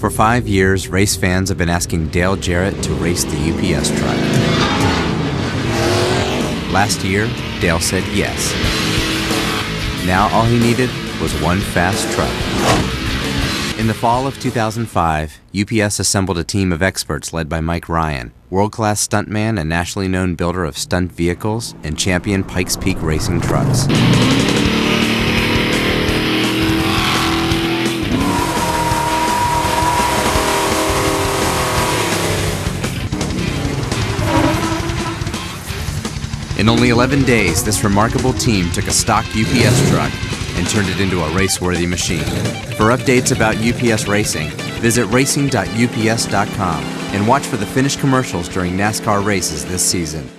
For 5 years, race fans have been asking Dale Jarrett to race the UPS truck. Last year, Dale said yes. Now all he needed was one fast truck. In the fall of 2005, UPS assembled a team of experts led by Mike Ryan, world-class stuntman and nationally known builder of stunt vehicles and champion Pikes Peak racing trucks. In only 11 days, this remarkable team took a stock UPS truck and turned it into a race-worthy machine. For updates about UPS racing, visit racing.ups.com and watch for the finished commercials during NASCAR races this season.